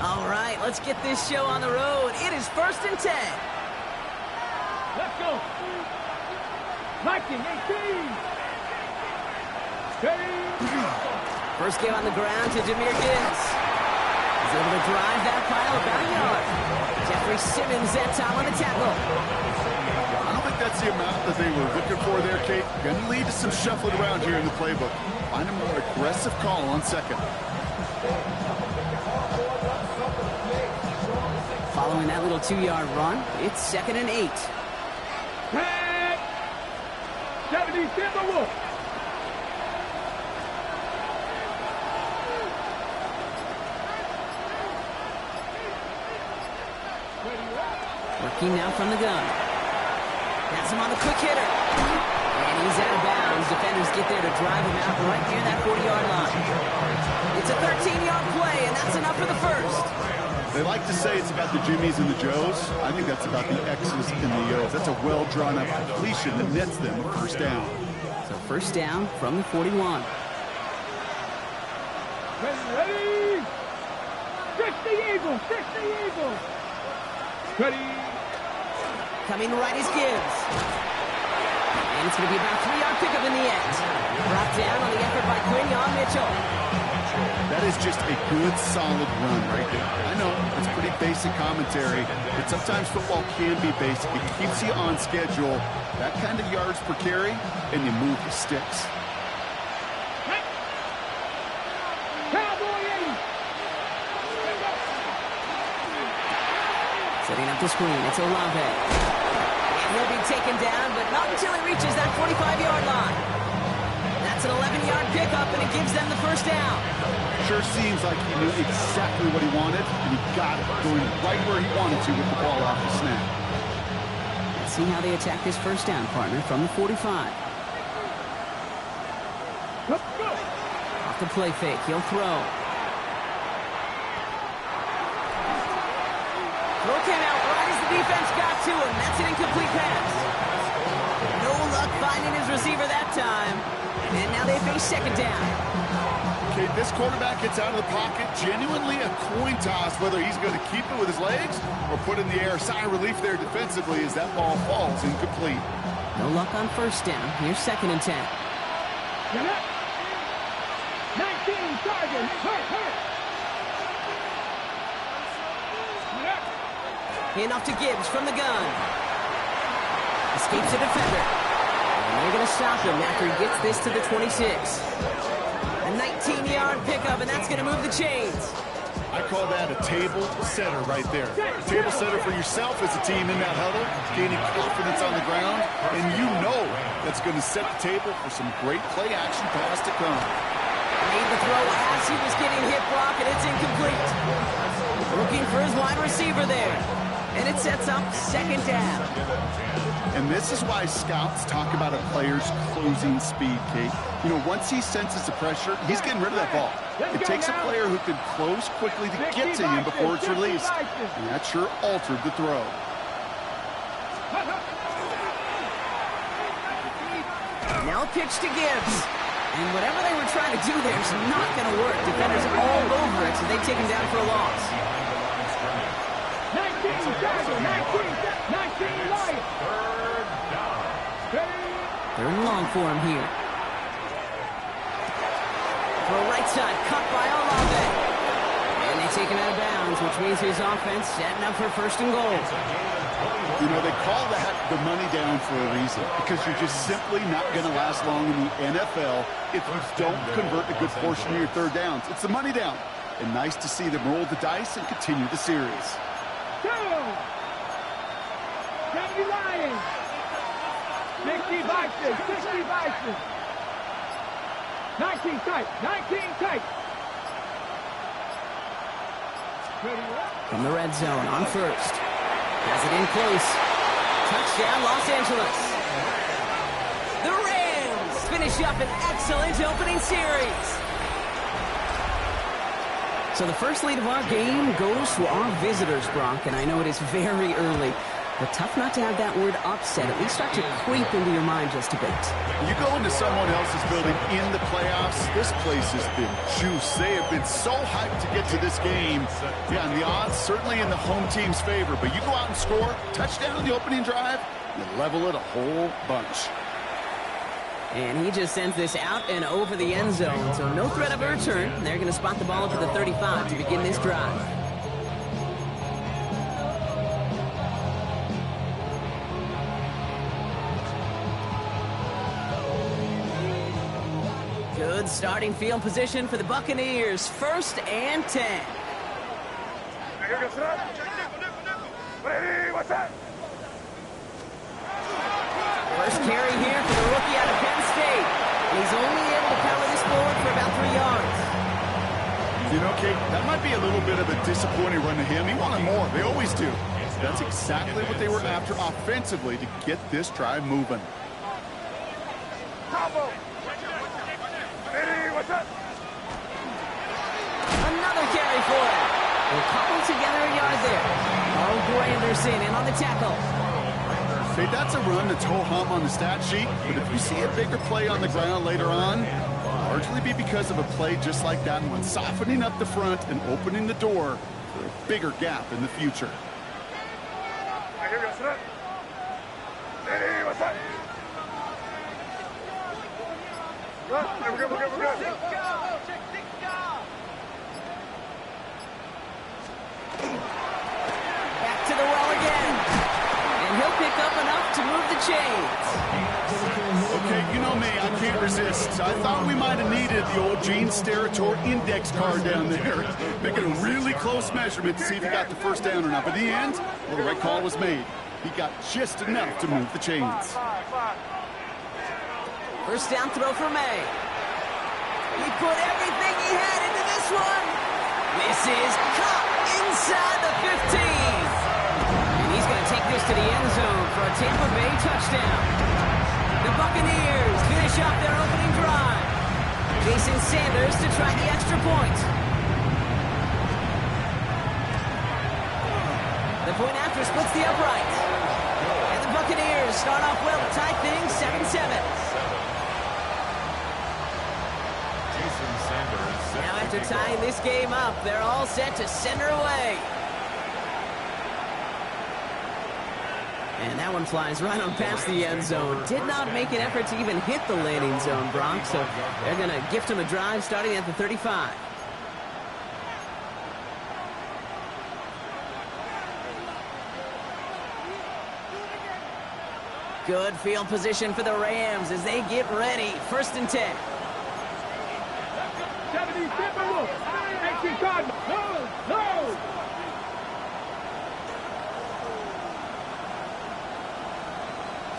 All right, let's get this show on the road. It is 1st and 10. Let's go. 19, 18. First game on the ground to Jameer Gibbs. He's able to drive that pile about a yard. Jeffrey Simmons that time on the tackle. I don't think that's the amount that they were looking for there, Kate. Going to lead to some shuffling around here in the playbook. Find a more aggressive call on second. Following that little 2-yard run, it's 2nd and 8. 70 Timberwolves. Working now from the gun. That's him on the quick hitter. And he's out of bounds. Defenders get there to drive him out right near that 40-yard line. It's a 13-yard play, and that's enough for the first. They like to say it's about the Jimmies and the Joes. I think that's about the X's and the O's. That's a well-drawn-up completion that nets them a first down. So first down from the 41. Ready. 60 Eagles. 60 Eagles. Ready. Coming right is Gibbs. And it's going to be about a 3-yard pickup in the end. Brought down on the effort by Quinion Mitchell. That is just a good, solid run right there. I know, it's pretty basic commentary, but sometimes football can be basic. It keeps you on schedule, that kind of yards per carry, and you move the sticks. Cowboy 80. Setting up the screen, it's Olave. And he'll be taken down, but not until he reaches that 45-yard line. That's an 11-yard pickup, and it gives them the first down. Sure seems like he knew exactly what he wanted, and he got it, going right where he wanted to with the ball off the snap. Let's see how they attack this first down, partner, from the 45. Let's go. Off the play fake, he'll throw. Throw came out right as the defense got to him. That's an incomplete pass. No luck finding his receiver that time. And now they face second down. Okay, this quarterback gets out of the pocket, genuinely a coin toss, whether he's going to keep it with his legs or put it in the air. Sigh of relief there defensively as that ball falls incomplete. No luck on first down. Here's 2nd and 10. 19, Sergeant. Hurt. Hand off to Gibbs from the gun. Escapes the defender. And they're going to stop him after he gets this to the 26. A 19-yard pickup, and that's going to move the chains. I call that a table setter right there. Table setter for yourself as a team in that huddle, gaining confidence on the ground, and you know that's going to set the table for some great play action pass to come. Made the throw as he was getting hit block, and it's incomplete. Looking for his wide receiver there. And it sets up second down. And this is why scouts talk about a player's closing speed, Kate. You know, once he senses the pressure, he's getting rid of that ball. It takes a player who can close quickly to get to him before it's released. And that sure altered the throw. Now a pitch to Gibbs. And whatever they were trying to do there is not going to work. Defenders all over it, so they take him down for a loss. 19 Lions. They're in long for him here. Throw right side, cut by Olave. And they take him out of bounds, which means his offense setting up for 1st and goal. You know, they call that the money down for a reason, because you're just simply not going to last long in the NFL if you don't convert a good portion of your third downs. It's the money down. And nice to see them roll the dice and continue the series. 70 Lions. 60 Vikings. 60 Vikings. 19 tight. From the red zone on first. Has it in close. Touchdown, Los Angeles. The Rams finish up an excellent opening series. So the first lead of our game goes to our visitors, Brock, and I know it is very early. But tough not to have that word upset at least start to creep into your mind just a bit. You go into someone else's building in the playoffs, this place has been juiced. They have been so hyped to get to this game. Yeah, and the odds certainly in the home team's favor. But you go out and score, touchdown on the opening drive, you level it a whole bunch. And he just sends this out and over the end zone. So no threat of a return. They're going to spot the ball up at the 35 to begin this drive. Good starting field position for the Buccaneers. 1st and 10. First carry here for the rookie out of Penn State. And he's only able to power this forward for about 3 yards. You know, Kate, that might be a little bit of a disappointing run to him. He wanted more. They always do. That's exactly what they were after offensively to get this drive moving. Another carry for him. We'll cobble together a yard there. Oh, Granderson in on the tackle. Hey, that's a run that's ho-hum on the stat sheet, but if you see a bigger play on the ground later on, it'll largely be because of a play just like that one, softening up the front and opening the door for a bigger gap in the future. Back to the well again. And he'll pick up enough to move the chains. Okay, you know me, I can't resist. I thought we might have needed the old Gene Steratore index card down there. Making a really close measurement to see if he got the first down or not. But in the end, well, the right call was made. He got just enough to move the chains. First down throw for May. He put everything he had into this one. This is caught inside the 15. And he's going to take this to the end zone for a Tampa Bay touchdown. The Buccaneers finish off their opening drive. Jason Sanders to try the extra point. The point after splits the upright. And the Buccaneers start off well to tie things 7-7. Now after tying this game up, they're all set to send her away. And that one flies right on past the end zone. Did not make an effort to even hit the landing zone, Bronx. So they're going to gift him a drive starting at the 35. Good field position for the Rams as they get ready. 1st and 10. 70 Timberwolves. 18 Cardinals. No.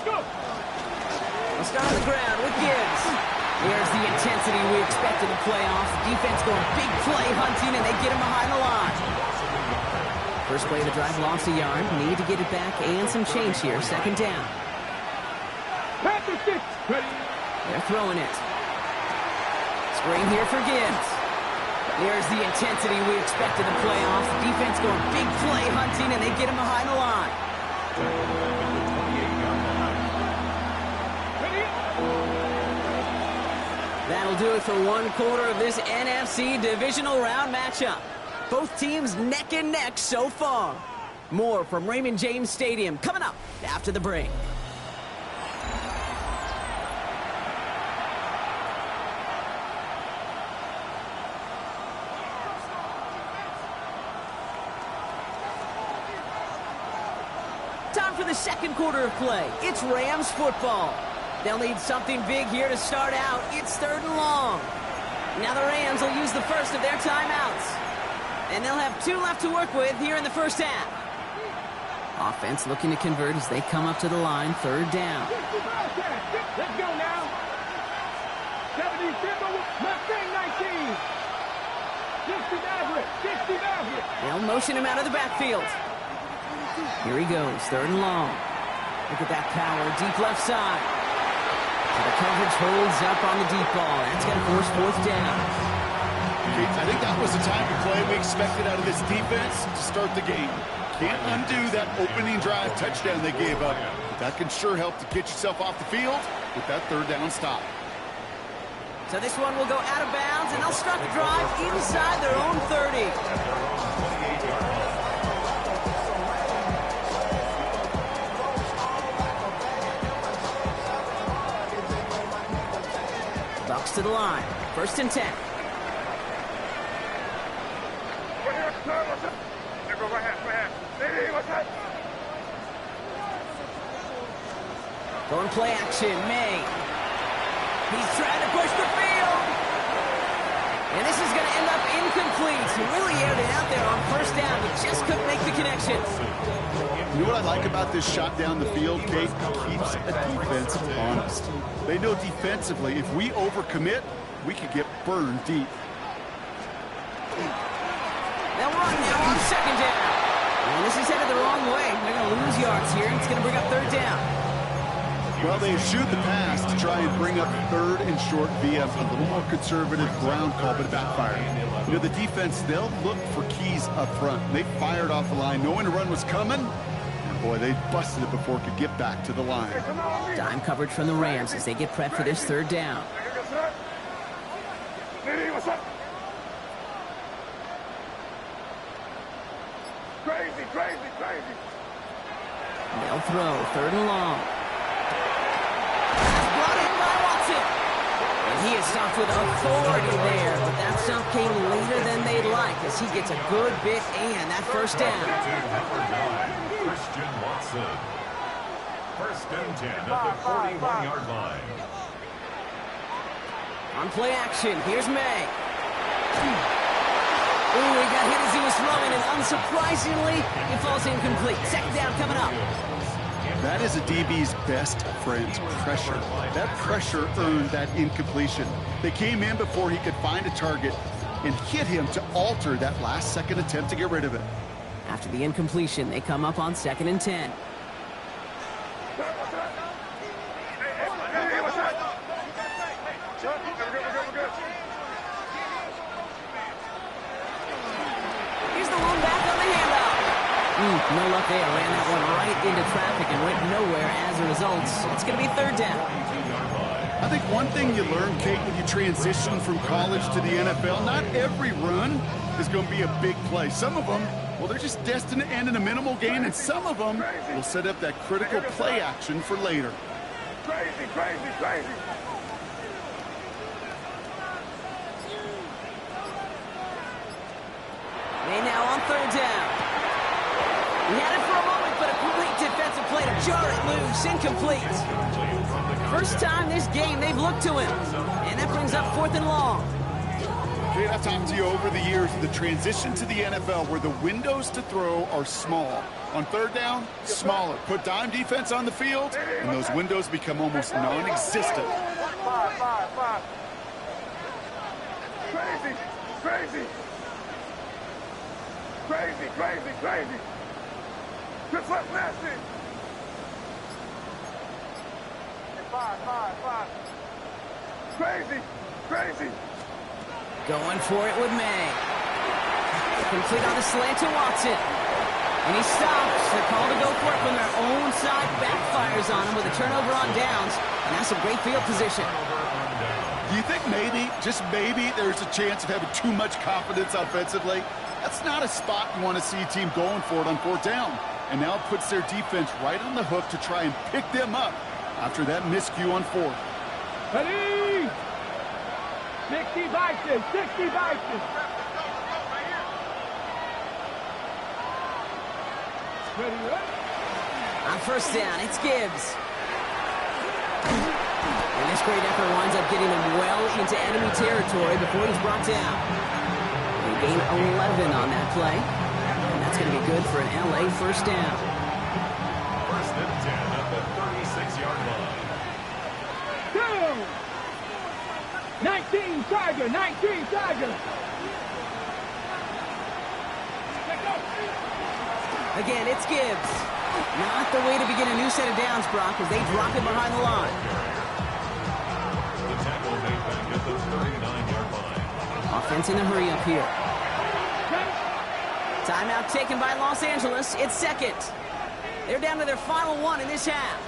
Go. We'll start on the ground with Gibbs. There's the intensity we expect in the playoffs. Defense going big play hunting, and they get him behind the line. First play of the drive, lost a yard. Need to get it back and some change here. 2nd down. They're throwing it. Screen here for Gibbs. There's the intensity we expect in the playoffs. Defense going big play hunting, and they get him behind the line. That'll do it for 1 quarter of this NFC divisional round matchup. Both teams neck and neck so far. More from Raymond James Stadium coming up after the break. Time for the 2nd quarter of play. It's Rams football. They'll need something big here to start out. It's 3rd and long. Now the Rams will use the first of their timeouts. And they'll have 2 left to work with here in the 1st half. Offense looking to convert as they come up to the line. 3rd down. Let's go now. 70 Timberwolves. Mustang 19. 60 Maverick. 60 Maverick. They'll motion him out of the backfield. Here he goes. 3rd and long. Look at that power. Deep left side. So the coverage holds up on the deep ball. That's going to force 4th down. Kate, I think that was the time to play we expected out of this defense to start the game. Can't undo that opening drive touchdown they gave up. But that can sure help to get yourself off the field with that third down stop. So this one will go out of bounds, and they'll start the drive inside their own 30. Bucks to the line. 1st and 10. Going play action, May. He's trying to push the field. And this is going to end up incomplete. He really aired it out there on 1st down, but just couldn't make the connection. You know what I like about this shot down the field, Kate? It keeps a defense honest. They know defensively, if we overcommit, we could get burned deep. They'll run now on 2nd down. And this is headed the wrong way. They're going to lose yards here, and it's going to bring up 3rd down. Well, they eschewed the pass to try and bring up 3rd and short via a little more conservative ground call, but it backfired. You know, the defense, they'll look for keys up front. They fired off the line, knowing the run was coming. And boy, they busted it before it could get back to the line. Dime coverage from the Rams as they get prepped for this 3rd down. Crazy. They'll throw 3rd and long. Brought in by Watson. And he is stopped with authority there, but that stop came later than they'd like as he gets a good bit and that 1st down. Christian Watson. 1st and 10 at the 41-yard line. On play action, here's May. Ooh, he got hit as he was throwing, and unsurprisingly, it falls incomplete. 2nd down coming up. That is a DB's best friend, pressure. That pressure earned that incompletion. They came in before he could find a target and hit him to alter that last-second attempt to get rid of it. After the incompletion, they come up on 2nd and 10. Here's the one back on the handoff. No luck there. Ran that one right into traffic and went nowhere as a result. It's going to be 3rd down. I think one thing you learn, Kate, when you transition from college to the NFL, not every run is going to be a big play. Some of them, well, they're just destined to end in a minimal gain, and some of them will set up that critical play action for later. Crazy. They now on 3rd down. He had it for a moment, but a complete defensive play to jar it loose. Incomplete. 1st time this game they've looked to him. And that brings up 4th and long. Kate, I've talked to you over the years of the transition to the NFL where the windows to throw are small. On 3rd down, smaller. Put dime defense on the field, and those windows become almost non-existent. Five. Crazy. Just left nasty. 5. Crazy. Going for it with May. Complete on the slant to Watson. And he stops. The call to go for it from their own side backfires on him with a turnover on downs. And that's some great field position. Do you think maybe, just maybe, there's a chance of having too much confidence offensively? That's not a spot you want to see a team going for it on 4th down. And now it puts their defense right on the hook to try and pick them up after that miscue on 4th. Ready? 60 Vikings. Ready? On 1st down, it's Gibbs. And this great effort winds up getting him well into enemy territory before he's brought down. They gain 11 on that play. And that's going to be good for an LA 1st down. 1st and 10 at the 36-yard line. 19 Tiger. Again, it's Gibbs. Not the way to begin a new set of downs, Brock, as they drop him behind the line. The tackle made back at the 39-yard line. Offense in the hurry up here. Timeout taken by Los Angeles. It's second. They're down to their final one in this half.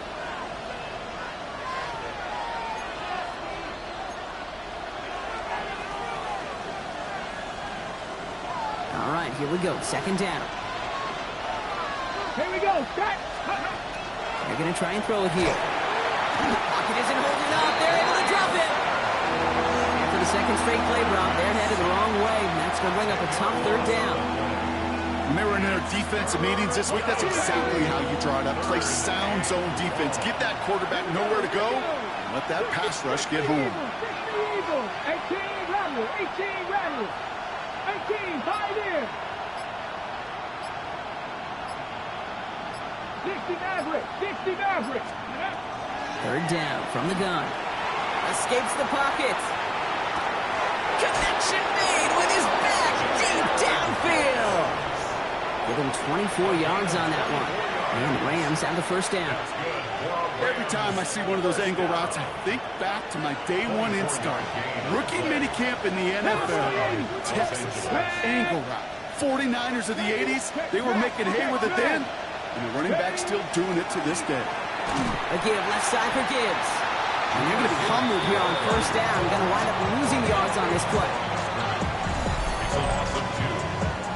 All right, here we go. Second down. Here we go. Set. They're going to try and throw it here. Pocket isn't holding up. They're able to drop it. After the second straight play drop, they're headed the wrong way, and that's going to bring up a tough third down. When they were in their defensive meetings this week, that's exactly how you draw it up. Play sound zone defense. Give that quarterback nowhere to go. And let that pass rush get home. 18 rattle. 18 rattle. 18 tied in. 60 Maverick. 60 Maverick. Third down from the gun. Escapes the pocket. Connection made with his back deep downfield. Give him 24 yards on that one. And the Rams have the first down. Every time I see one of those angle routes, I think back to my day one install. Rookie minicamp in the NFL. Texas, angle route. 49ers of the 80s, they were making hay with it then. And the running back's still doing it to this day. A give left side for Gibbs. And they're going to be humbled here on first down. Going to wind up losing yards on this play. It's a loss of 2.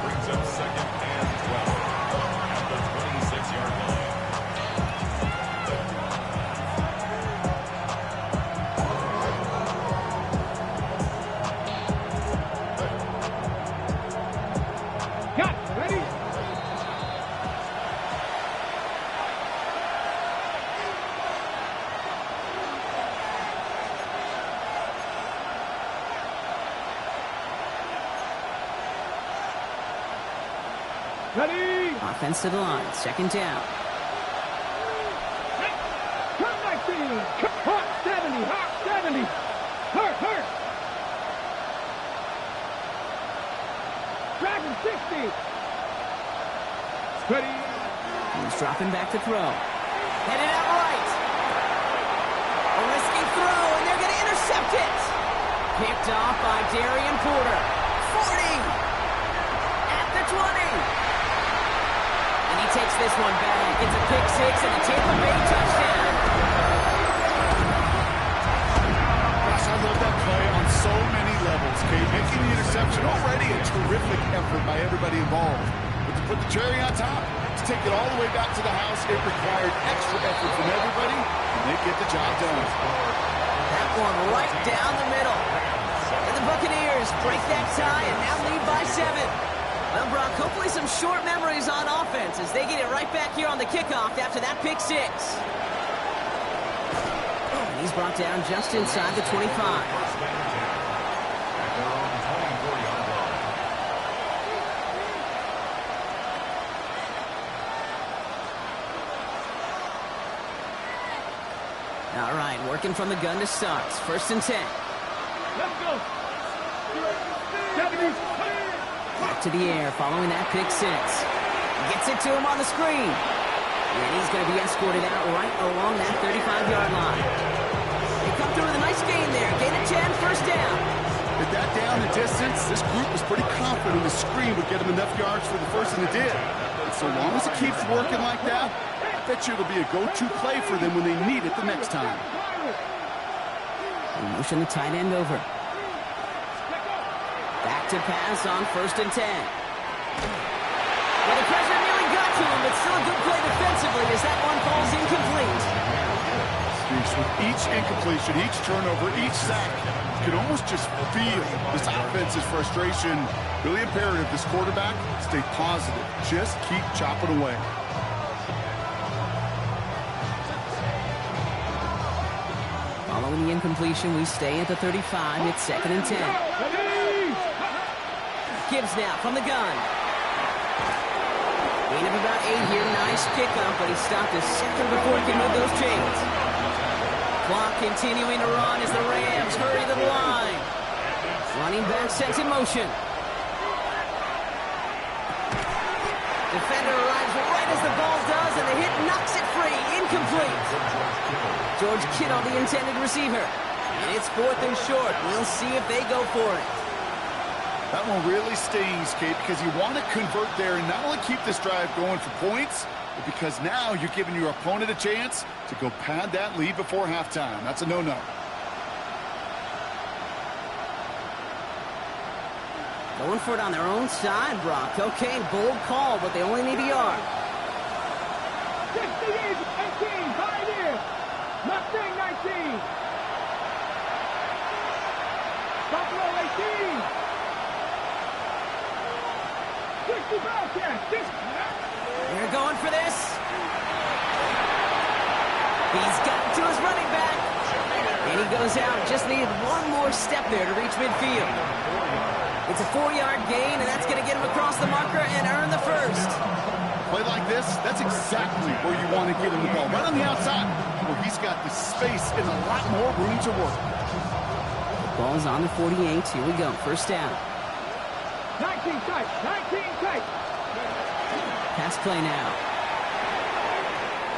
Brings up second and 12 at the 26-yard line. Got ready. Ready. Offense to the line. Second down. Come back to you. Hot 70. Hot 70. Hurt. Dragon 60. Ready. He's dropping back to throw. Headed out right. A risky throw, and they're going to intercept it. Picked off by Darian Porter. 40. At the 20. And he takes this one back. It's a pick six and a Tampa Bay touchdown. Gosh, I love that play on so many levels, Kate. Making the interception already a terrific effort by everybody involved. But to put the cherry on top, to take it all the way back to the house, it required extra effort from everybody, and they get the job done. That one right down the middle. And the Buccaneers break that tie and now lead by 7. Well, Brock, hopefully some short memories on offense as they get it right back here on the kickoff after that pick six. And he's brought down just inside the 25. First and 10 at their own 24-yard line. All right, working from the gun to start. First and 10. Let's go. 70. Back to the air following that pick six. Gets it to him on the screen. And he's going to be escorted out right along that 35-yard line. They come through with a nice gain there. Gain of 10, first down. With that down and distance, this group was pretty confident the screen would get them enough yards for the first, and it did. And so long as it keeps working like that, I bet you it'll be a go-to play for them when they need it the next time. They motion the tight end over. Back to pass on first and 10. Well, the pressure nearly got to him, but still a good play defensively as that one falls incomplete. With each incompletion, each turnover, each sack, you can almost just feel this offense's frustration. Really imperative this quarterback stay positive. Just keep chopping away. Following the incompletion, we stay at the 35. It's second and 10. Gibbs now from the gun. Gain of about 8 here. Nice pickup, but he stopped a second before he could move those chains. Clock continuing to run as the Rams hurry to the line. Running back sets in motion. Defender arrives right as the ball does, and the hit knocks it free. Incomplete. George Kittle, the intended receiver. And it's 4th and short. We'll see if they go for it. That one really stings, Kate, because you want to convert there and not only keep this drive going for points, but because now you're giving your opponent a chance to go pad that lead before halftime. That's a no-no. Going for it on their own side, Brock. Okay, bold call, but they only need a yard. 60, 18, Pioneer. Mustang 19. Buffalo 18. 60 Bobcats. They're going for this. He's gotten to his running back. And he goes out. Just needed one more step there to reach midfield. It's a 4-yard gain, and that's going to get him across the marker and earn the first. Play like this, that's exactly where you want to get him the ball. Right on the outside, where he's got the space and a lot more room to work. The ball's on the 48. Here we go. First down. 19 tight. 19 tight. Pass play now.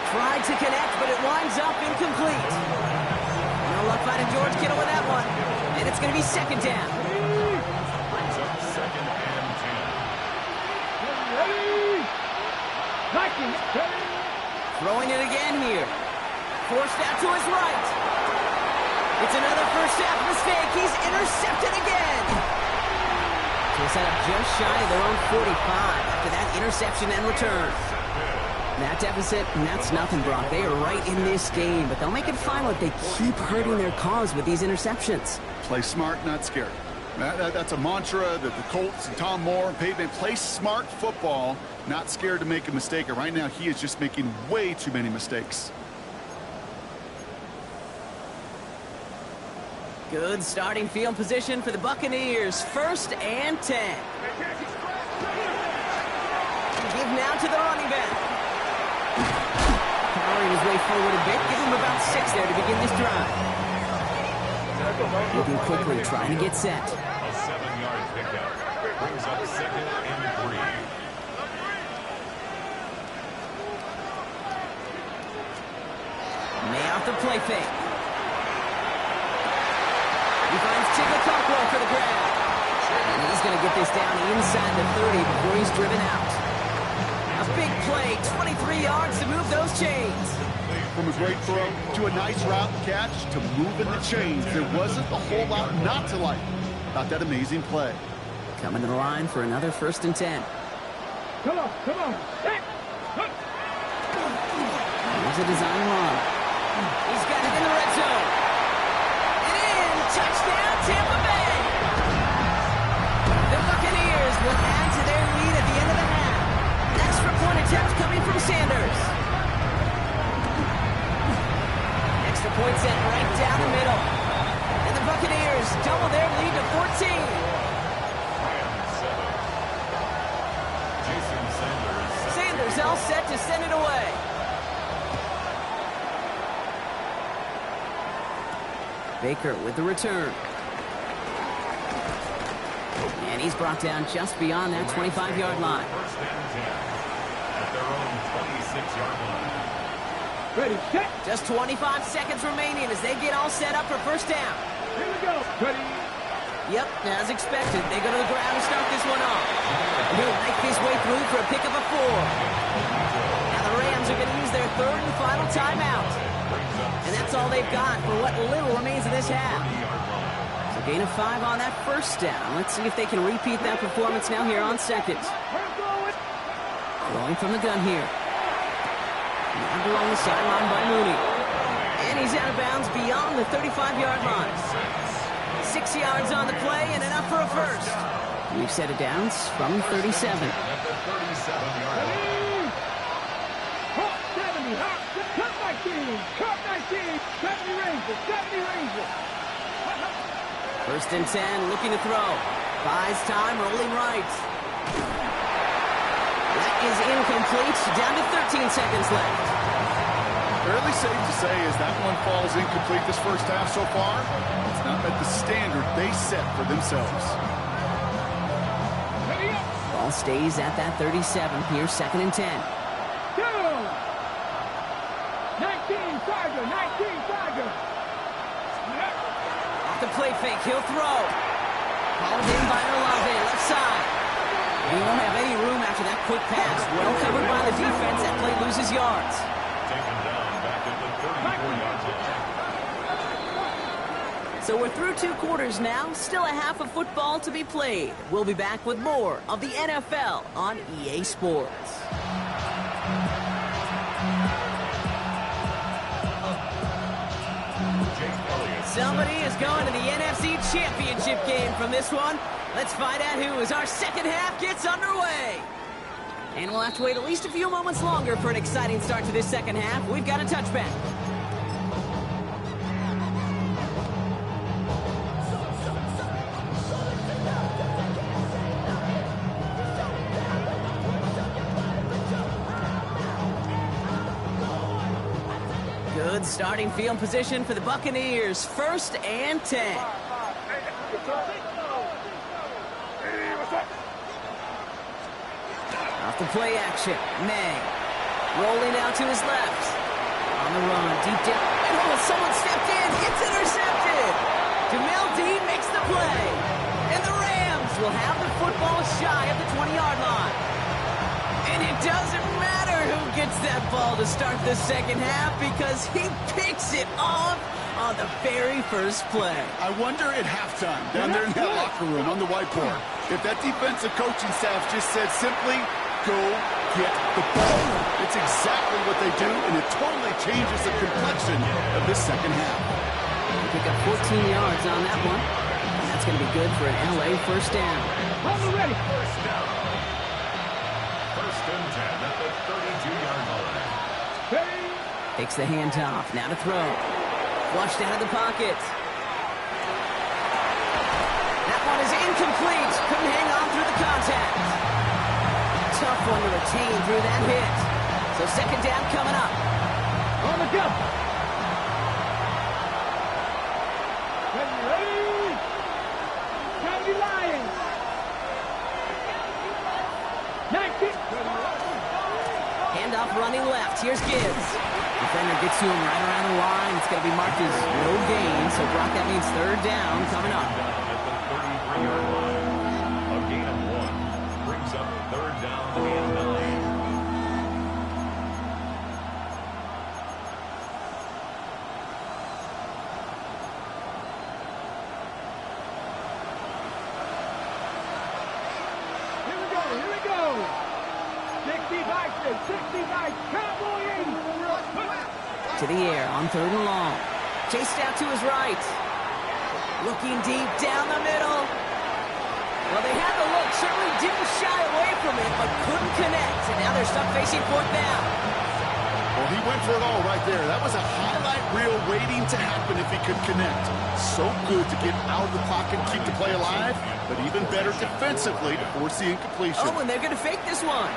Tried to connect, but it winds up incomplete. No luck finding George Kittle with that one. And it's going to be second down. Brings up second and 10. Throwing it again here. Forced out to his right. It's another first half mistake. He's intercepted again. So a setup just shy of their own 45 after that interception and return. That deficit, and that's nothing, Brock. They are right in this game, but they'll make it final if they keep hurting their cause with these interceptions. Play smart, not scared. That's a mantra that the Colts and Tom Moore and Peyton play smart football, not scared to make a mistake. And right now, he is just making way too many mistakes. Good starting field position for the Buccaneers. First and 10. Give now to the running back. Powering his way forward a bit. Give him about 6 there to begin this drive. Moving quickly, trying to get set. A 7-yard pickup. Brings up second and 3. Nailed the play fake. He finds Tigger Cockrell for the grab. And he's going to get this down inside the 30 before he's driven out. A big play, 23 yards to move those chains. From a great throw to a nice route catch to moving the chains, there wasn't a whole lot not to like about that amazing play. Coming to the line for another first and 10. Come on, come on. Here's a design run. He's got it in the red zone. And in, touchdown, Tampa Bay. The Buccaneers will add to their lead at the end of the half. Extra point attempt coming from Sanders. Extra point set right down the middle. And the Buccaneers double their lead to 14. Sanders all set to send it away. Baker with the return. And he's brought down just beyond that 25-yard line. First and 10 at their own 26-yard line. Ready, set. Just 25 seconds remaining as they get all set up for first down. Here we go. Ready. Yep, as expected, they go to the ground to start this one off. And he'll make his way through for a pick of a 4. Now the Rams are going to use their third and final timeout. And that's all they've got for what little remains of this half. So gain of 5 on that first down. Let's see if they can repeat that performance now here on second. Going from the gun here. Now along the sideline by Mooney. And he's out of bounds beyond the 35-yard line. 6 yards on the play and enough for a first. We've set it down from 37. At the 37-yard line. Hot 70, hot, cut 19, cut 19, 70 Rangers, 70 Rangers. First and 10, looking to throw. Buys time, rolling right. That is incomplete, down to 13 seconds left. Fairly safe to say as that one falls incomplete this first half so far, it's not met the standard they set for themselves. Ball stays at that 37 here, second and 10. Go! 19 Tiger, 19 Tiger. Off the play fake, he'll throw. Hauled in by Olave, left side. He won't have any room after that quick pass. Well covered by the defense. That play loses yards. Taken down back at the 34-yard line. So we're through 2 quarters now. Still a half of football to be played. We'll be back with more of the NFL on EA Sports. Somebody is going to the NFC Championship game from this one. Let's find out who as our second half gets underway. And we'll have to wait at least a few moments longer for an exciting start to this second half. We've got a touchback. Good starting field position for the Buccaneers. 1st and 10. Off the play action. May. Rolling out to his left. On the run. Deep down. Oh, someone stepped in. It's intercepted. Jamel Dean makes the play. And the Rams will have the football shy of the 20-yard line. And it doesn't matter who gets that ball to start the second half because he picks it off on the very first play. I wonder at halftime, down there in that locker room on the whiteboard, if that defensive coaching staff just said simply, go get the ball. It's exactly what they do, and it totally changes the complexion of this second half. They pick up 14 yards on that one, and that's going to be good for an LA first down. Ready. First down. 1st and 10 at the 32-yard line. Takes the handoff. Now to throw. Flushed out of the pocket. That one is incomplete. Couldn't hang on through the contact. Tough one to retain through that hit. So second down coming up. On the jump. Ready. County Lions. 19. Handoff running left. Here's Gibbs. Defender gets to him right around the line. It's going to be marked as no gain. So, Brock, that means 3rd down coming up. Down at the 33-yard line. A gain of 1 brings up 3rd down and 9. Here we go. 60 Vikings, 60 Vikings, Cowboy 80. To the air on 3rd and long. Chased out to his right. Looking deep down the middle. Well, they had the look. Certainly didn't shy away from it, but couldn't connect. And now they're stuck facing 4th down. Well, he went for it all right there. That was a highlight reel waiting to happen if he could connect. So good to get out of the pocket and keep the play alive, but even better defensively to force the incompletion. Oh, and they're going to fake this one.